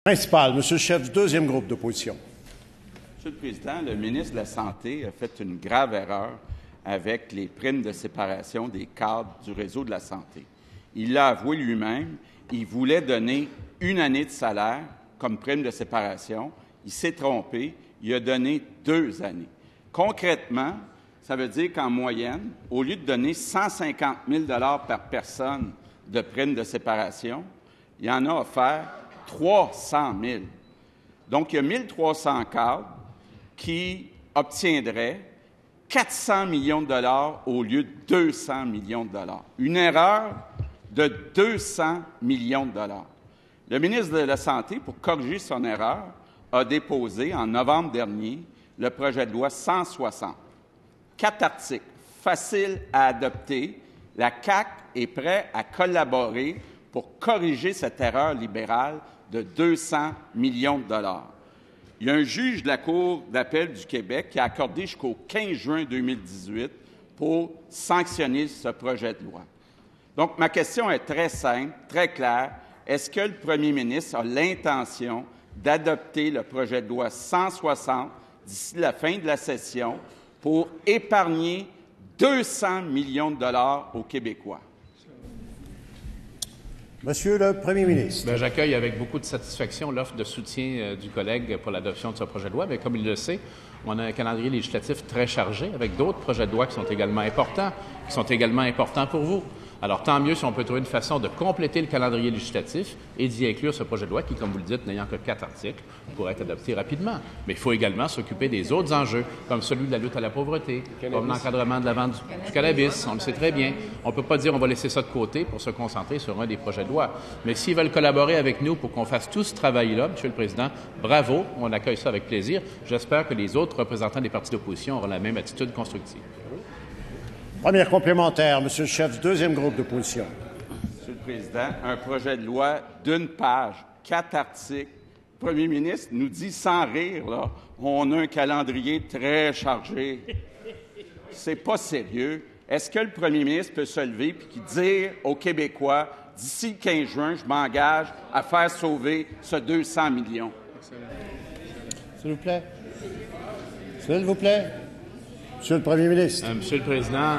Principal, Monsieur le chef du deuxième groupe d'opposition. Monsieur le Président, le ministre de la Santé a fait une grave erreur avec les primes de séparation des cadres du réseau de la santé. Il l'a avoué lui-même, il voulait donner une année de salaire comme prime de séparation. Il s'est trompé, il a donné 2 années. Concrètement, ça veut dire qu'en moyenne, au lieu de donner 150 000 par personne de prime de séparation, il en a offert 300 000. Donc, il y a 1 300 cadres qui obtiendraient 400 millions de dollars au lieu de 200 millions de dollars. Une erreur de 200 millions de dollars. Le ministre de la Santé, pour corriger son erreur, a déposé en novembre dernier le projet de loi 160. 4 articles, faciles à adopter. La CAQ est prête à collaborer pour corriger cette erreur libérale de 200 millions de dollars. Il y a un juge de la Cour d'appel du Québec qui a accordé jusqu'au 15 juin 2018 pour sanctionner ce projet de loi. Donc, ma question est très simple, très claire. Est-ce que le premier ministre a l'intention d'adopter le projet de loi 160 d'ici la fin de la session pour épargner 200 millions de dollars aux Québécois? Monsieur le premier ministre. J'accueille avec beaucoup de satisfaction l'offre de soutien du collègue pour l'adoption de ce projet de loi. Mais comme il le sait, on a un calendrier législatif très chargé avec d'autres projets de loi qui sont également importants pour vous. Alors, tant mieux si on peut trouver une façon de compléter le calendrier législatif et d'y inclure ce projet de loi qui, comme vous le dites, n'ayant que 4 articles, pourrait être adopté rapidement. Mais il faut également s'occuper des autres enjeux, comme celui de la lutte à la pauvreté, comme l'encadrement de la vente du cannabis. On le sait très bien. On ne peut pas dire on va laisser ça de côté pour se concentrer sur un des projets de loi. Mais s'ils veulent collaborer avec nous pour qu'on fasse tout ce travail-là, Monsieur le Président, bravo, on accueille ça avec plaisir. J'espère que les autres représentants des partis d'opposition auront la même attitude constructive. Première complémentaire, Monsieur le chef du deuxième groupe d'opposition. Monsieur le Président, un projet de loi d'une page, 4 articles. Le premier ministre nous dit sans rire, là, on a un calendrier très chargé. C'est pas sérieux. Est-ce que le premier ministre peut se lever et dire aux Québécois, d'ici le 15 juin, je m'engage à faire sauver ce 200 millions? S'il vous plaît. S'il vous plaît. Monsieur le premier ministre. Monsieur le Président,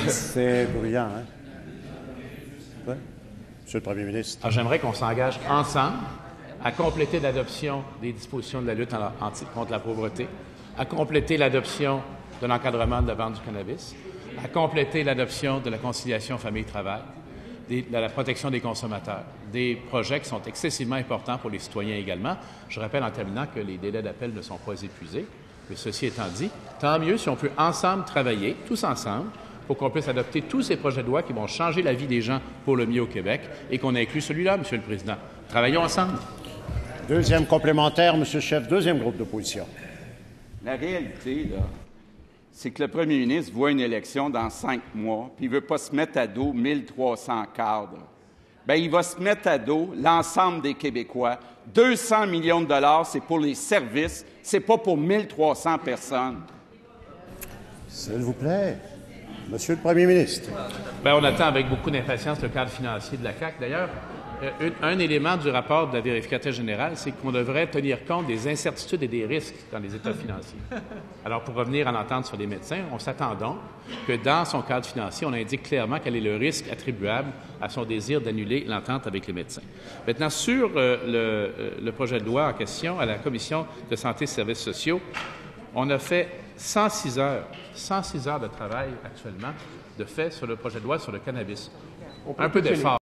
C'est bruyant, hein? Ouais. Monsieur le premier ministre. J'aimerais qu'on s'engage ensemble à compléter l'adoption des dispositions de la lutte contre la pauvreté, à compléter l'adoption de l'encadrement de la vente du cannabis, à compléter l'adoption de la conciliation famille-travail, de la protection des consommateurs, des projets qui sont excessivement importants pour les citoyens également. Je rappelle en terminant que les délais d'appel ne sont pas épuisés. Mais ceci étant dit, tant mieux si on peut ensemble travailler, tous ensemble, pour qu'on puisse adopter tous ces projets de loi qui vont changer la vie des gens pour le mieux au Québec et qu'on inclut celui-là, Monsieur le Président. Travaillons ensemble. Deuxième complémentaire, Monsieur le chef, deuxième groupe d'opposition. La réalité, là, c'est que le premier ministre voit une élection dans 5 mois, puis il ne veut pas se mettre à dos 1 300 cadres. Bien, il va se mettre à dos l'ensemble des Québécois. 200 millions de dollars, c'est pour les services, c'est pas pour 1 300 personnes. S'il vous plaît. Monsieur le premier ministre. Bien, on attend avec beaucoup d'impatience le cadre financier de la CAQ. D'ailleurs, un élément du rapport de la vérificatrice générale, c'est qu'on devrait tenir compte des incertitudes et des risques dans les états financiers. Alors, pour revenir à l'entente sur les médecins, on s'attend donc que dans son cadre financier, on indique clairement quel est le risque attribuable à son désir d'annuler l'entente avec les médecins. Maintenant, sur le projet de loi en question, à la Commission de santé et services sociaux, on a fait 106 heures de travail actuellement de fait sur le projet de loi sur le cannabis. Un peu d'effort.